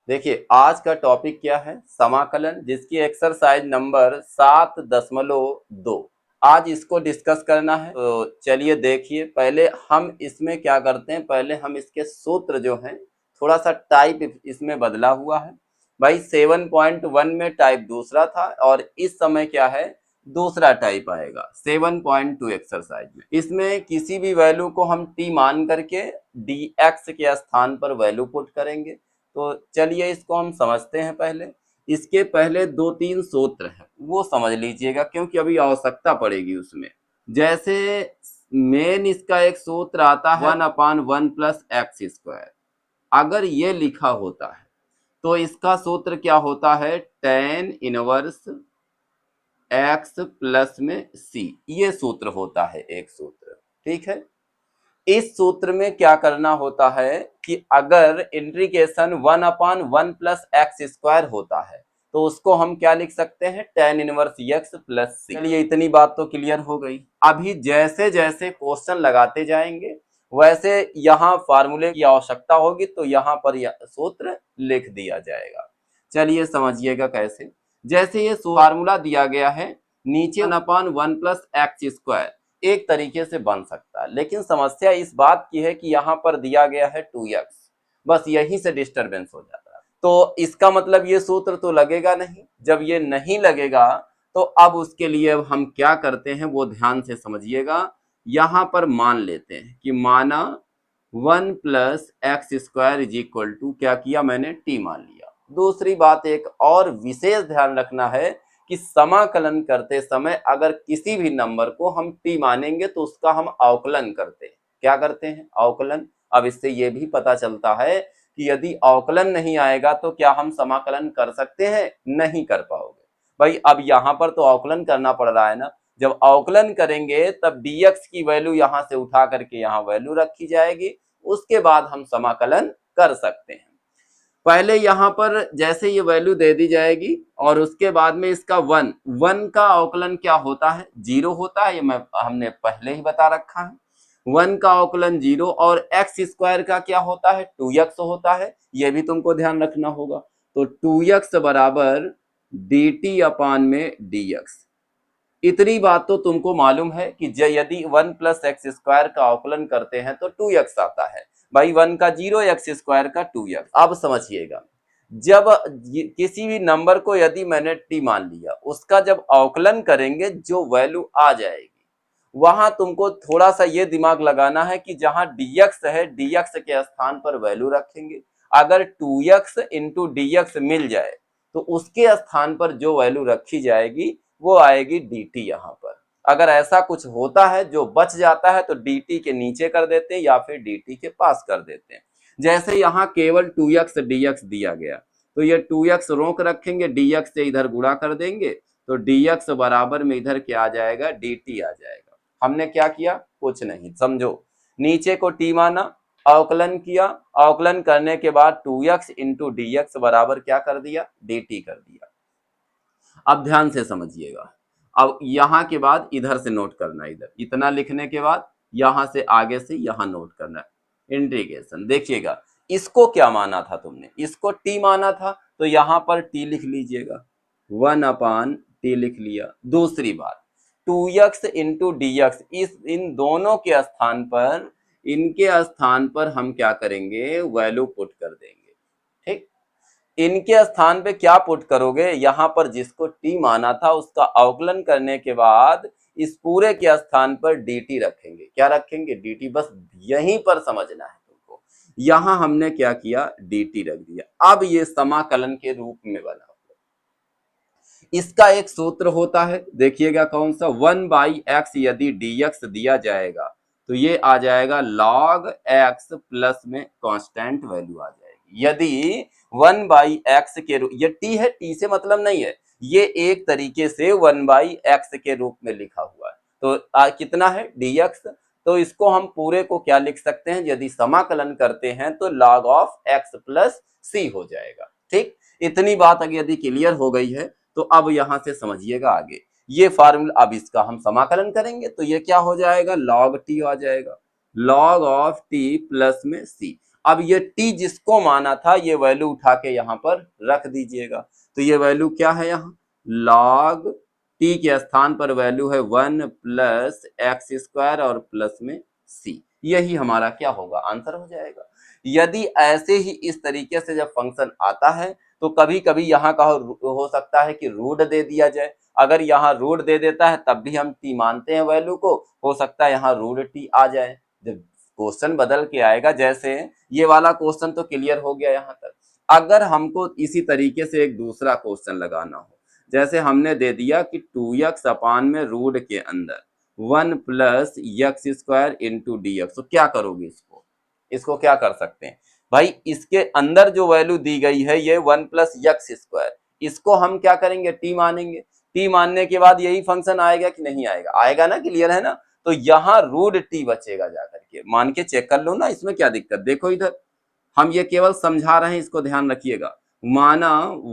देखिए आज का टॉपिक क्या है, समाकलन, जिसकी एक्सरसाइज नंबर 7.2। आज इसको डिस्कस करना है। तो चलिए देखिए, पहले हम इसमें क्या करते हैं, पहले हम इसके सूत्र जो हैं थोड़ा सा टाइप इसमें बदला हुआ है। भाई 7.1 में टाइप दूसरा था और इस समय क्या है, दूसरा टाइप आएगा 7.2 एक्सरसाइज में। इसमें किसी भी वैल्यू को हम टी मान करके dx के स्थान पर वैल्यू पुट करेंगे। तो चलिए इसको हम समझते हैं। पहले इसके पहले दो तीन सूत्र हैं वो समझ लीजिएगा, क्योंकि अभी आवश्यकता पड़ेगी उसमें। जैसे मेन इसका एक सूत्र आता है 1/1 प्लस एक्स स्क्वायर। अगर ये लिखा होता है तो इसका सूत्र क्या होता है, tan इनवर्स एक्स प्लस में सी, ये सूत्र होता है एक सूत्र। ठीक है, इस सूत्र में क्या करना होता है कि अगर इंटीग्रेशन 1/1 प्लस एक्स स्क्वायर होता है तो उसको हम क्या लिख सकते हैं, tan इनवर्स एक्स प्लस सी। चलिए इतनी बात तो क्लियर हो गई। अभी जैसे जैसे क्वेश्चन लगाते जाएंगे वैसे यहाँ फार्मूले की आवश्यकता होगी तो यहाँ पर यह सूत्र लिख दिया जाएगा। चलिए समझिएगा कैसे। जैसे ये फार्मूला दिया गया है, नीचे 1/1 प्लस एक्स स्क्वायर एक तरीके से बन सकता है, लेकिन समस्या इस बात की है कि यहाँ पर दिया गया है 2x, बस यहीं से डिस्टरबेंस हो जाता है। तो इसका मतलब ये सूत्र तो लगेगा नहीं। जब ये नहीं लगेगा तो अब उसके लिए अब हम क्या करते हैं वो ध्यान से समझिएगा। यहाँ पर मान लेते हैं कि माना 1 plus X square is equal to, क्या किया मैंने, टी मान लिया। दूसरी बात एक और विशेष ध्यान रखना है कि समाकलन करते समय अगर किसी भी नंबर को हम टी मानेंगे तो उसका हम अवकलन करते हैं। क्या करते हैं, अवकलन। अब इससे ये भी पता चलता है कि यदि अवकलन नहीं आएगा तो क्या हम समाकलन कर सकते हैं, नहीं कर पाओगे। भाई अब यहाँ पर तो अवकलन करना पड़ रहा है ना। जब अवकलन करेंगे तब dx की वैल्यू यहाँ से उठा करके यहाँ वैल्यू रखी जाएगी, उसके बाद हम समाकलन कर सकते हैं। पहले यहाँ पर जैसे ये वैल्यू दे दी जाएगी और उसके बाद में इसका 1 का अवकलन क्या होता है, 0 होता है। ये हमने पहले ही बता रखा है। 1 का अवकलन 0 और एक्स स्क्वायर का क्या होता है, 2x होता है। ये भी तुमको ध्यान रखना होगा। तो 2x बराबर dt अपान में dx। इतनी बात तो तुमको मालूम है कि यदि 1 प्लस एक्स स्क्वायर का अवकलन करते हैं तो 2x आता है। भाई 1 का 0, एक्स स्क्वायर का 2x। अब समझिएगा, जब किसी भी नंबर को यदि मैंने t मान लिया, उसका जब अवकलन करेंगे जो वैल्यू आ जाएगी वहां तुमको थोड़ा सा ये दिमाग लगाना है कि जहां dx है dx के स्थान पर वैल्यू रखेंगे। अगर 2x इंटू dx मिल जाए तो उसके स्थान पर जो वैल्यू रखी जाएगी वो आएगी dt। यहाँ पर अगर ऐसा कुछ होता है जो बच जाता है तो dt के नीचे कर देते हैं या फिर dt के पास कर देते हैं। जैसे यहाँ केवल 2x dx दिया गया तो ये 2x रोक रखेंगे, dx से इधर गुणा कर देंगे तो dx बराबर में इधर क्या आ जाएगा, dt आ जाएगा। हमने क्या किया, कुछ नहीं, समझो। नीचे को t माना, अवकलन किया, अवकलन करने के बाद 2x इंटू dx बराबर क्या कर दिया, dt कर दिया। अब ध्यान से समझिएगा। अब यहाँ के बाद इधर से नोट करना, इधर इतना लिखने के बाद यहाँ से आगे से यहाँ नोट करना इंटीग्रेशन। देखिएगा इसको क्या माना था तुमने, इसको t माना था तो यहाँ पर t लिख लीजिएगा, 1/t लिख लिया। दूसरी बात 2x इंटू dx, इन दोनों के स्थान पर, इनके स्थान पर हम क्या करेंगे, वैल्यू पुट कर देंगे। ठीक, इनके स्थान पे क्या पुट करोगे, यहाँ पर जिसको t माना था उसका अवकलन करने के बाद इस पूरे के स्थान पर dt रखेंगे। क्या रखेंगे, dt। बस यहीं पर समझना है तुमको। यहाँ हमने क्या किया, dt रख दिया। अब ये समाकलन के रूप में बना। इसका एक सूत्र होता है, देखिएगा कौन सा, 1/x यदि dx दिया जाएगा तो ये आ जाएगा log x प्लस में कांस्टेंट वैल्यू आ जाएगी। यदि 1/x के रूप, ये t है, t से मतलब नहीं है, ये एक तरीके से 1/x के रूप में लिखा हुआ है। तो कितना है dx, तो इसको हम पूरे को क्या लिख सकते हैं, यदि समाकलन करते हैं तो log of x plus c हो जाएगा। ठीक, इतनी बात अगर यदि क्लियर हो गई है तो अब यहां से समझिएगा आगे ये फार्मूला। अब इसका हम समाकलन करेंगे तो ये क्या हो जाएगा, log t आ जाएगा, log ऑफ t प्लस में c। अब ये t जिसको माना था ये वैल्यू उठा के यहाँ पर रख दीजिएगा। तो ये वैल्यू क्या है, यहाँ log t के स्थान पर वैल्यू है 1 प्लस एक्स स्क्वायर और प्लस में c। यही हमारा क्या होगा, आंसर हो जाएगा। यदि ऐसे ही इस तरीके से जब फंक्शन आता है तो कभी कभी यहाँ का हो सकता है कि रूट दे दिया जाए। अगर यहाँ रूट दे देता है तब भी हम t मानते हैं वैल्यू को, हो सकता है यहाँ रूट t आ जाए। जब क्वेश्चन बदल के आएगा, जैसे ये वाला क्वेश्चन तो क्लियर हो गया यहाँ तक। अगर हमको इसी तरीके से एक दूसरा क्वेश्चन लगाना हो, जैसे हमने दे दिया कि 2x अपान में रूट के अंदर 1 plus X square into D x, तो क्या करोगे इसको क्या कर सकते हैं भाई, इसके अंदर जो वैल्यू दी गई है ये 1 प्लस एक्स स्क्वायर, इसको हम क्या करेंगे, टी मानेंगे। टी मानने के बाद यही फंक्शन आएगा कि नहीं आएगा, आएगा ना, क्लियर है ना। तो यहाँ रूट टी बचेगा, जाकर के मान के चेक कर लो ना, इसमें क्या दिक्कत। देखो इधर हम ये केवल समझा रहे हैं, इसको ध्यान रखिएगा। माना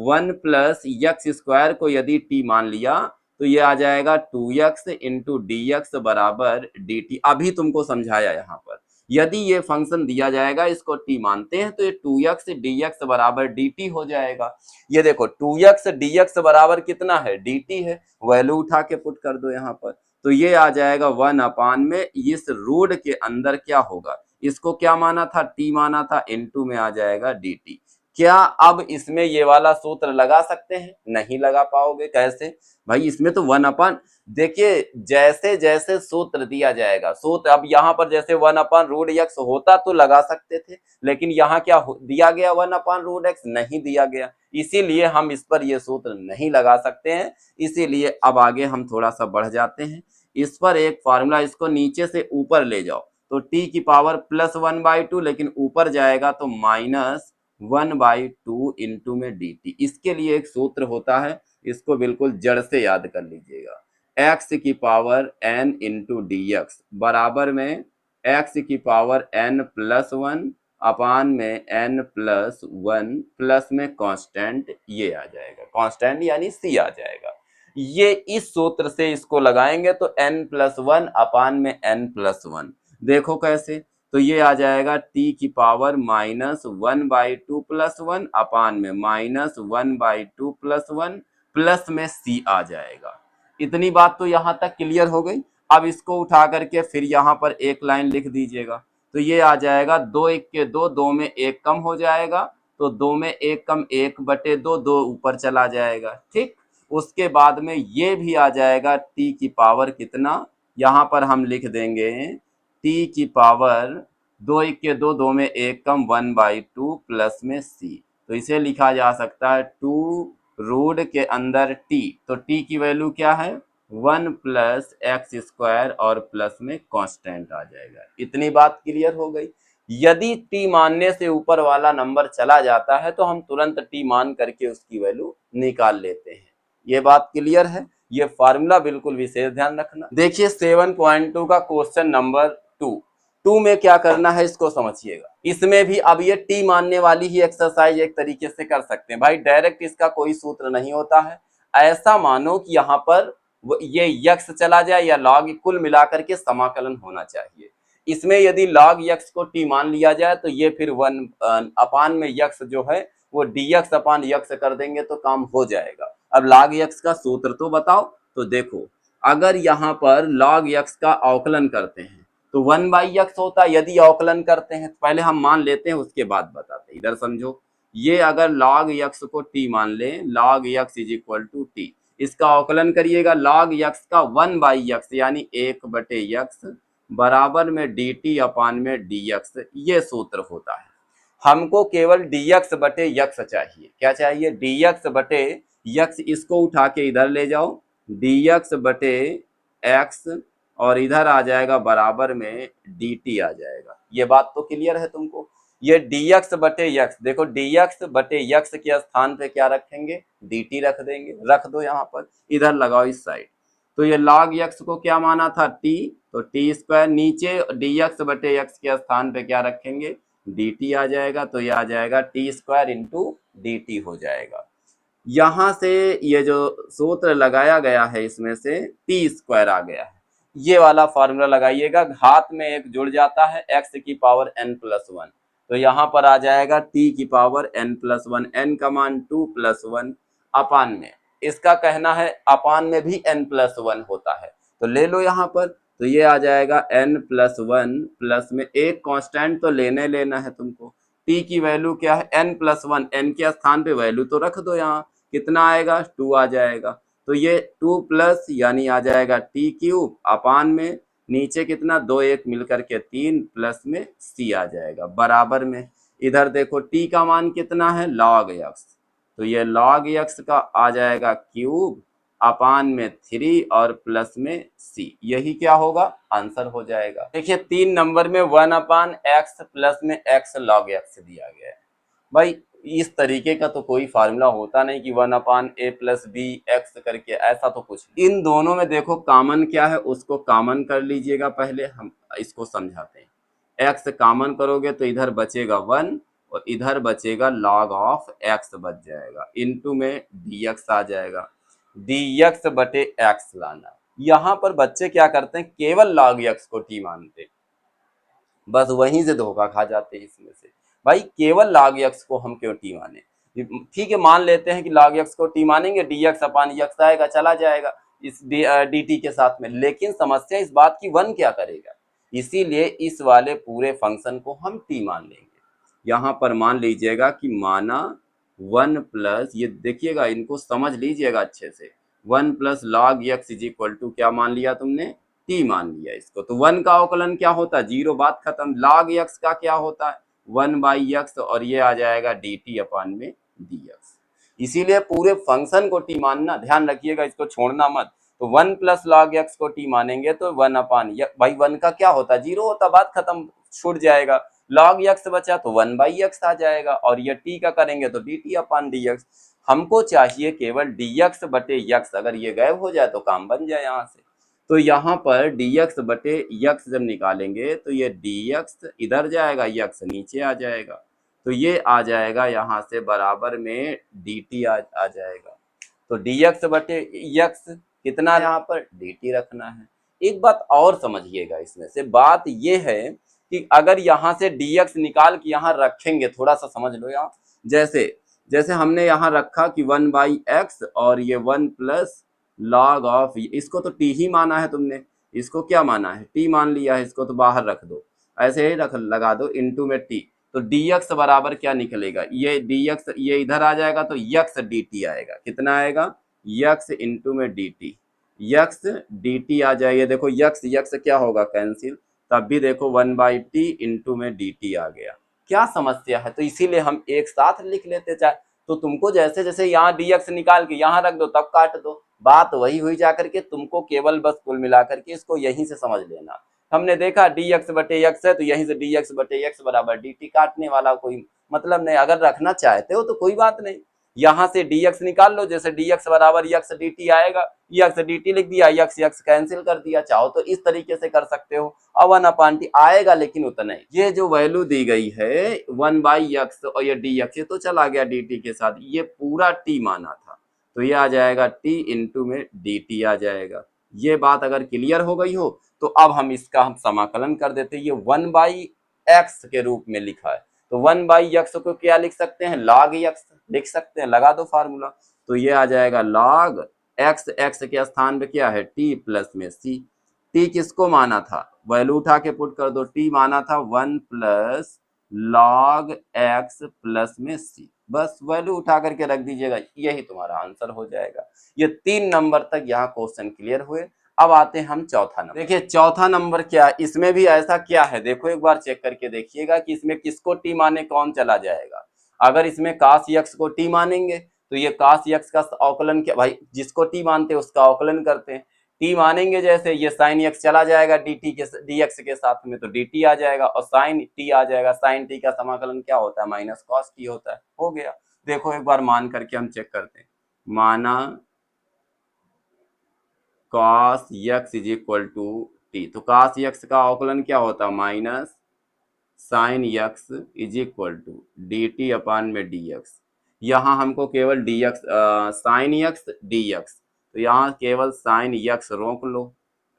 1 प्लस एक्स स्क्वायर को यदि टी मान लिया तो ये आ जाएगा 2x इंटू डी एक्स बराबर डी टी। अभी तुमको समझाया यहाँ पर, यदि ये फंक्शन दिया जाएगा, इसको t मानते हैं, तो ये 2x dx बराबर dt हो जाएगा। ये देखो 2x dx बराबर कितना है, dt है, वैल्यू उठा के पुट कर दो यहाँ पर, तो ये आ जाएगा 1 अपान में इस रूट के अंदर क्या होगा, इसको क्या माना था, t माना था, इनटू में आ जाएगा dt। क्या अब इसमें ये वाला सूत्र लगा सकते हैं, नहीं लगा पाओगे। कैसे भाई, इसमें तो 1 अपान, देखिए जैसे जैसे सूत्र दिया जाएगा, सूत्र अब यहाँ पर जैसे 1 अपान रूट एक्स होता तो लगा सकते थे, लेकिन यहाँ क्या दिया गया, 1 अपान रूट एक्स नहीं दिया गया, इसीलिए हम इस पर ये सूत्र नहीं लगा सकते हैं। इसीलिए अब आगे हम थोड़ा सा बढ़ जाते हैं, इस पर एक फॉर्मूला, इसको नीचे से ऊपर ले जाओ तो t की पावर प्लस 1/2, लेकिन ऊपर जाएगा तो माइनस 1/2 इंटू में dt। इसके लिए एक सूत्र होता है, इसको बिल्कुल जड़ से याद कर लीजिएगा, x की power n into D x बराबर में x की पावर n प्लस 1 अपान में n प्लस 1 प्लस में कांस्टेंट, ये आ जाएगा कांस्टेंट यानी c आ जाएगा। ये इस सूत्र से इसको लगाएंगे तो n प्लस 1 अपान में n प्लस 1, देखो कैसे, तो ये आ जाएगा t की पावर माइनस 1/2 प्लस 1 अपान में माइनस 1/2 प्लस 1 प्लस में c आ जाएगा। इतनी बात तो यहाँ तक क्लियर हो गई। अब इसको उठा करके फिर यहाँ पर एक लाइन लिख दीजिएगा, तो ये आ जाएगा 2 1 के 2, 2 में 1 कम हो जाएगा, तो 2 में 1 कम 1/2, 2 ऊपर चला जाएगा, ठीक। उसके बाद में ये भी आ जाएगा t की पावर कितना, यहाँ पर हम लिख देंगे t की पावर 2 1 के 2, 2 में 1 कम 1/2 प्लस में c, तो इसे लिखा जा सकता है 2 रूट के अंदर t, तो t की वैल्यू क्या है, 1 प्लस एक्स स्क्वायर और प्लस में कांस्टेंट आ जाएगा। इतनी बात क्लियर हो गई। यदि t मानने से ऊपर वाला नंबर चला जाता है तो हम तुरंत t मान करके उसकी वैल्यू निकाल लेते हैं। ये बात क्लियर है, ये फार्मूला बिल्कुल विशेष ध्यान रखना। देखिए 7.2 का क्वेश्चन नंबर 2 में क्या करना है इसको समझिएगा। इसमें भी अब ये t मानने वाली ही एक्सरसाइज एक तरीके से कर सकते हैं भाई, डायरेक्ट इसका कोई सूत्र नहीं होता है। ऐसा मानो कि यहाँ पर ये यक्स चला जाए या लॉग, कुल मिलाकर के समाकलन होना चाहिए। इसमें यदि लॉग यक्स को t मान लिया जाए तो ये फिर 1 अपान में यक्स जो है वो dx अपान यक्स कर देंगे तो काम हो जाएगा। अब log यक्स का सूत्र तो बताओ, तो देखो अगर यहाँ पर log यक्स का अवकलन करते हैं तो 1/x होता है, यदि अवकलन करते हैं, पहले हम मान लेते हैं उसके बाद बताते हैं। इधर समझो, ये अगर log x को t मान ले, log x is equal to T, इसका अवकलन करिएगा, log x का 1/x यानी 1/x बराबर में dt अपान में dx, ये सूत्र होता है। हमको केवल dx बटे यक्स चाहिए, क्या चाहिए, dx बटे यक्स, इसको उठा के इधर ले जाओ, dx बटे x और इधर आ जाएगा बराबर में dt आ जाएगा। ये बात तो क्लियर है तुमको। ये dx बटे x, देखो dx बटे x के स्थान पे क्या रखेंगे, dt रख देंगे, रख दो यहाँ पर, इधर लगाओ इस साइड। तो ये log x को क्या माना था, t, तो t स्क्वायर, नीचे dx बटे x के स्थान पे क्या रखेंगे, dt आ जाएगा, तो ये आ जाएगा t स्क्वायर इंटू dt हो जाएगा। यहाँ से ये जो सूत्र लगाया गया है इसमें से t स्क्वायर आ गया है, ये वाला फार्मूला लगाइएगा, घात में एक जुड़ जाता है x की पावर n प्लस 1, तो यहाँ पर आ जाएगा t की पावर n+1, n का मान 2+1 अपान में, इसका कहना है अपान में भी n+1 होता है, तो ले लो यहाँ पर, तो ये आ जाएगा n+1 प्लस में एक कांस्टेंट तो लेना है तुमको, t की वैल्यू क्या है n+1, n के स्थान पे वैल्यू तो रख दो, यहाँ कितना आएगा 2 आ जाएगा, तो ये 2 प्लस यानी आ जाएगा t क्यूब अपान में नीचे कितना 2 1 मिलकर के 3 प्लस में c आ जाएगा बराबर में, इधर देखो t का मान कितना है log x, तो ये log x का आ जाएगा क्यूब अपान में 3 और प्लस में c, यही क्या होगा आंसर हो जाएगा। देखिए 3 नंबर में 1/x प्लस में x log x दिया गया है। भाई इस तरीके का तो कोई फार्मूला होता नहीं कि 1/a प्लस बी एक्स करके, ऐसा तो कुछ नहीं। इन दोनों में देखो कॉमन क्या है उसको कॉमन कर लीजिएगा, पहले हम इसको समझाते हैं। x कॉमन करोगे तो इधर बचेगा 1 और इधर बचेगा log ऑफ x बच जाएगा, इनटू में dx आ जाएगा, dx बटे x लाना। यहाँ पर बच्चे क्या करते हैं केवल log x को t मानते, बस वहीं से धोखा खा जाते हैं इसमें से। भाई केवल log x को हम क्यों t माने, ठीक है मान लेते हैं कि log x को t मानेंगे, dx अपान x आएगा चला जाएगा इस dt के साथ में, लेकिन समस्या इस बात की 1 क्या करेगा, इसीलिए इस वाले पूरे फंक्शन को हम t मान लेंगे। यहाँ पर मान लीजिएगा कि माना 1 प्लस, ये देखिएगा इनको समझ लीजिएगा अच्छे से, 1 plus log x is equal to क्या मान लिया तुमने t मान लिया इसको, तो 1 का अवकलन क्या होता है 0, बात खत्म। log x का क्या होता है 1/x और ये आ जाएगा dt अपान में dx, इसीलिए पूरे फंक्शन को t मानना, ध्यान रखिएगा इसको छोड़ना मत। तो 1 प्लस log x को t मानेंगे तो 1 अपान, भाई 1 का क्या होता 0 होता, बात खत्म, छूट जाएगा, log x बचा तो 1/x आ जाएगा और ये t का करेंगे तो dt अपान dx। हमको चाहिए केवल dx बटे x, अगर ये गायब हो जाए तो काम बन जाए यहाँ से। तो यहाँ पर dx बटे x जब निकालेंगे तो ये dx इधर जाएगा, x नीचे आ जाएगा, तो ये आ जाएगा यहाँ से बराबर में dt आ जाएगा। तो dx बटे x कितना यहाँ पर dt रखना है। एक बात और समझिएगा इसमें से, बात ये है कि अगर यहाँ से dx निकाल के यहाँ रखेंगे, थोड़ा सा समझ लो यहाँ, जैसे हमने यहाँ रखा कि 1/x और ये 1 प्लस log ऑफ, इसको तो t ही माना है तुमने, इसको क्या माना है t मान लिया है, इसको तो बाहर रख दो, ऐसे ही लगा दो इनटू में t, तो dx बराबर क्या निकलेगा, ये dx ये इधर आ जाएगा तो x dt आएगा, कितना आएगा x इनटू में dt, x dt आ जाएगा। देखो x क्या होगा कैंसिल, तब भी देखो 1/t इनटू में dt आ गया। क्या समस्या है, तो इसीलिए हम एक साथ लिख लेते, चाहे तो तुमको जैसे जैसे यहाँ dx निकाल के यहाँ रख दो तब काट दो, बात वही हुई जाकर के, तुमको केवल बस कुल मिलाकर के इसको यहीं से समझ लेना। हमने देखा dx बटे x है तो यहीं से dx बटे x बराबर dt, काटने वाला कोई मतलब नहीं, अगर रखना चाहते हो तो कोई बात नहीं, यहाँ से dx निकाल लो, जैसे dx बराबर x dt आएगा, x dt लिख दिया, x कैंसिल कर दिया, चाहो तो इस तरीके से कर सकते हो, और 1/t आएगा लेकिन उतना ही। ये जो वैल्यू दी गई है 1/x और ये dx, ये तो चला गया dt के साथ, ये पूरा t माना था, तो ये आ जाएगा t इनटू में dt आ जाएगा। ये बात अगर क्लियर हो गई हो तो अब हम इसका हम समाकलन कर देते हैं, ये 1/x के रूप में लिखा है, तो 1/x को क्या लिख सकते हैं log x लिख सकते हैं, लगा दो फार्मूला, तो ये आ जाएगा log x, x के स्थान पे क्या है t प्लस में c, t किसको माना था वैल्यू उठा के पुट कर दो, t माना था 1 प्लस log x प्लस में c, बस वैल्यू उठा करके रख दीजिएगा, यही तुम्हारा आंसर हो जाएगा। ये 3 नंबर तक यहाँ क्वेश्चन क्लियर हुए। अब आते हैं हम चौथा नंबर। देखिए चौथा नंबर क्या है, इसमें भी ऐसा क्या है, देखो एक बार चेक करके देखिएगा कि इसमें किसको टी माने कौन चला जाएगा। अगर इसमें काश यक्स को टी मानेंगे तो ये काश यक्स का अवकलन क्या, भाई जिसको टी मानते हैं उसका अवकलन करते हैं, टी मानेंगे जैसे ये साइन एक्स चला जाएगा डी के dx के साथ में, तो dt आ जाएगा और साइन टी आ जाएगा, साइन टी का समाकलन क्या होता है माइनस कॉस टी होता है, हो गया। देखो एक बार मान करके हम चेक करते हैं, माना cos x is equal to T, तो cos x का अवकलन क्या होता है minus sine x is equal to D T upon में dx, यहाँ हमको केवल dx साइन x dx, तो यहाँ केवल साइन x रोक लो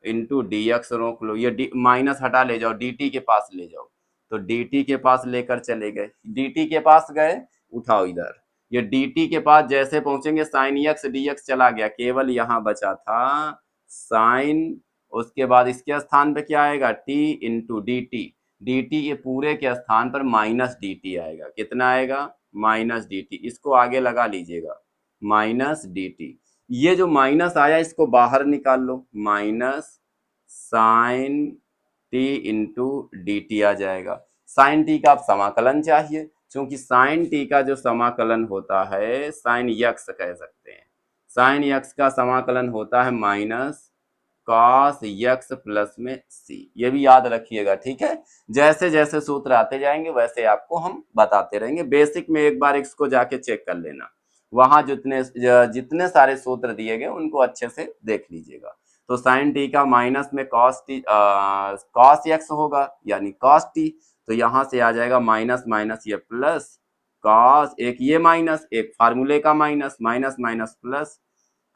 इंटू dx रोक लो, ये माइनस हटा ले जाओ dt के पास ले जाओ, तो dt के पास लेकर चले गए, dt के पास गए, उठाओ इधर, ये dt के पास जैसे पहुंचेंगे साइन x dx चला गया, केवल यहाँ बचा था साइन, उसके बाद इसके स्थान पे क्या आएगा t इंटू डी टी, ये पूरे के स्थान पर माइनस dt आएगा, कितना आएगा माइनस dt, इसको आगे लगा लीजिएगा माइनस dt, ये जो माइनस आया इसको बाहर निकाल लो, minus sine T into D T आ जाएगा। साइन टी का आप समाकलन चाहिए, क्योंकि साइन टी का जो समाकलन होता है साइन यक्स कह सकते हैं, साइन यक्स का समाकलन होता है माइनस कॉस यक्स प्लस में सी, ये भी याद रखिएगा, ठीक है। जैसे जैसे सूत्र आते जाएंगे वैसे आपको हम बताते रहेंगे, बेसिक में एक बार इसको जाके चेक कर लेना, वहां जितने सारे सूत्र दिए गए उनको अच्छे से देख लीजिएगा। तो साइन टी का माइनस में कॉस एक्स होगा यानी कॉस टी, तो यहां से आ जाएगा माइनस माइनस ये प्लस कॉस, एक ये माइनस एक फार्मूले का minus, minus minus plus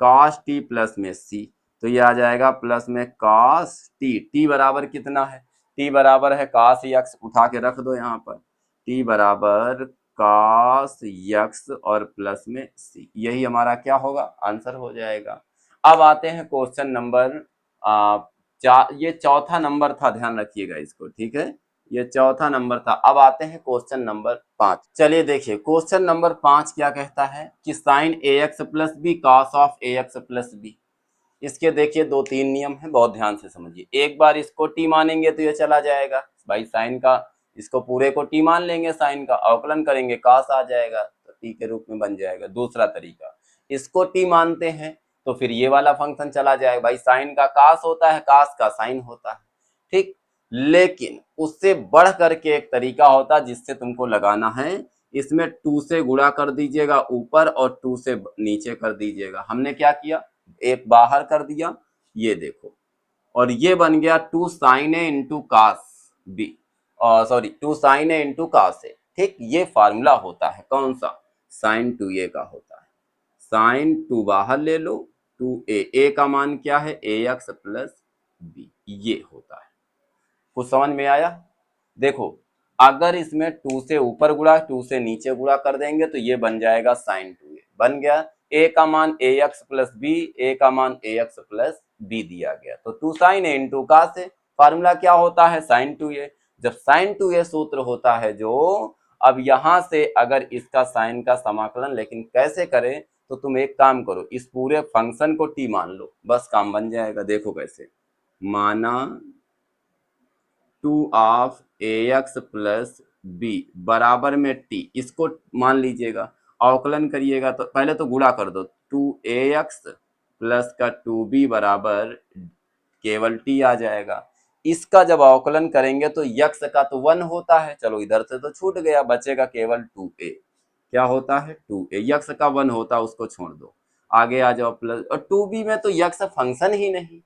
cos T plus में सी, तो ये आ जाएगा प्लस में कॉस टी, टी बराबर कितना है, टी बराबर है कॉस एक्स, उठा के रख दो यहाँ पर, टी बराबर कॉस एक्स और प्लस में सी, यही हमारा क्या होगा आंसर हो जाएगा। अब आते हैं क्वेश्चन नंबर ये चौथा नंबर था, ध्यान रखिएगा इसको, ठीक है, ये चौथा नंबर था। अब आते हैं क्वेश्चन नंबर 5। चलिए देखिए क्वेश्चन नंबर 5 क्या कहता है कि sine A x plus B cos of A x plus B, इसके देखिए 2-3 नियम है, बहुत ध्यान से समझिए। एक बार इसको टी मानेंगे तो ये चला जाएगा भाई, साइन का इसको पूरे को टी मान लेंगे, साइन का अवकलन करेंगे कॉस आ जाएगा तो टी के रूप में बन जाएगा। दूसरा तरीका, इसको टी मानते हैं तो फिर ये वाला फंक्शन चला जाएगा भाई, साइन का कॉस होता है, कॉस का साइन होता है, ठीक। लेकिन उससे बढ़ करके एक तरीका होता है जिससे तुमको लगाना है, इसमें 2 से गुणा कर दीजिएगा ऊपर और 2 से नीचे कर दीजिएगा। हमने क्या किया, एक बाहर कर दिया, ये देखो, और ये बन गया 2 sine A into cos B, sorry 2 sine A into cos A, ठीक। ये फार्मूला होता है कौन सा, साइन 2a का होता है, साइन 2 बाहर ले लो, 2a, a का मान क्या है ए एक्स प्लस बी, ये होता है। कुछ समझ में आया, देखो अगर इसमें 2 से ऊपर गुणा 2 से नीचे गुणा कर देंगे तो ये बन जाएगा साइन 2a, बन गया। a का मान ए एक्स प्लस बी, ए का मान ए एक्स प्लस बी दिया गया, तो 2 sine A into cos A, formula क्या होता है साइन 2a। जब साइन 2a सूत्र होता है जो, अब यहां से अगर इसका साइन का समाकलन, लेकिन कैसे करें, तो तुम एक काम करो, इस पूरे फंक्शन को टी मान लो, बस काम बन जाएगा। देखो कैसे, माना 2 of A x plus b बराबर में टी, इसको मान लीजिएगा, अवकलन करिएगा तो पहले तो गुणा कर दो, 2ax प्लस का 2b बराबर केवल टी आ जाएगा। इसका जब अवकलन करेंगे तो यक्स का तो 1 होता है, चलो इधर से तो छूट गया, बचेगा केवल 2a, क्या होता है 2a, यक्स का 1 होता उसको छोड़ दो, आगे आ जाओ प्लस, और 2b में तो यक्स फंक्शन ही नहीं,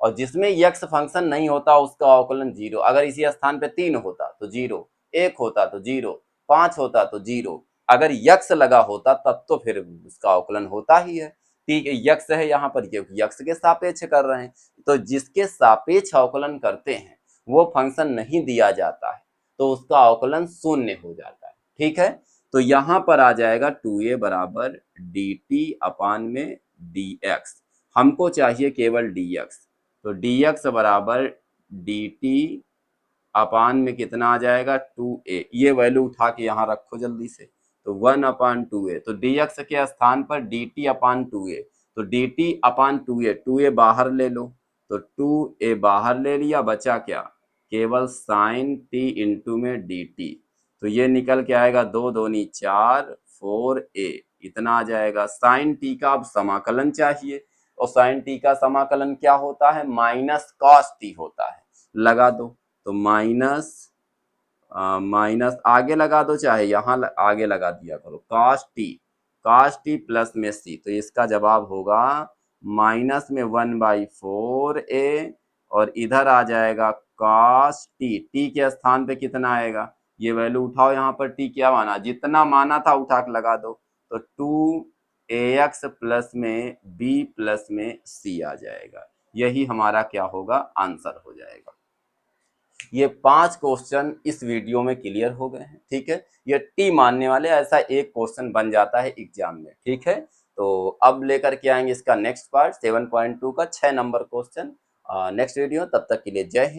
और जिसमें यक्स फंक्शन नहीं होता उसका अवकलन 0, अगर इसी स्थान पे 3 होता तो 0, 1 होता तो 0, 5 होता तो 0, अगर यक्स लगा होता तब तो फिर उसका अवकलन होता ही है, ठीक है। यक्स है यहाँ पर, यक्स के सापेक्ष कर रहे हैं, तो जिसके सापेक्ष अवकलन करते हैं वो फंक्शन नहीं दिया जाता है तो उसका अवकलन 0 हो जाता है, ठीक है। तो यहाँ पर आ जाएगा 2a बराबर डी टी अपान में डी एक्स, हमको चाहिए केवल dx, तो dx बराबर dt अपान में कितना आ जाएगा 2a, ये वैल्यू उठा के यहाँ रखो जल्दी से, तो 1 अपान 2a, तो dx के स्थान पर dt अपान 2a, तो dt अपान 2a, 2a बाहर ले लो, तो 2a बाहर ले लिया, बचा क्या केवल साइन t इंटू में dt, तो ये निकल के आएगा 2 दूनी 4 4a, इतना आ जाएगा। साइन t का अब समाकलन चाहिए, और साइन टी का समाकलन क्या होता है माइनस कॉस टी होता है, लगा दो, तो माइनस माइनस आगे लगा दो, चाहे यहाँ आगे लगा दिया करो, कॉस टी प्लस में सी, तो इसका जवाब होगा माइनस में 1/4a, और इधर आ जाएगा कॉस टी, टी के स्थान पे कितना आएगा, ये वैल्यू उठाओ, यहाँ पर टी क्या माना, जितना माना था उठा के लगा दो, तो 2ax प्लस में b प्लस में c आ जाएगा, यही हमारा क्या होगा आंसर हो जाएगा। ये 5 क्वेश्चन इस वीडियो में क्लियर हो गए हैं। ठीक है, ये टी मानने वाले ऐसा एक क्वेश्चन बन जाता है एग्जाम में। ठीक है, तो अब लेकर के आएंगे इसका नेक्स्ट पार्ट 7.2 का 6 नंबर क्वेश्चन नेक्स्ट वीडियो। तब तक के लिए जय हिंद।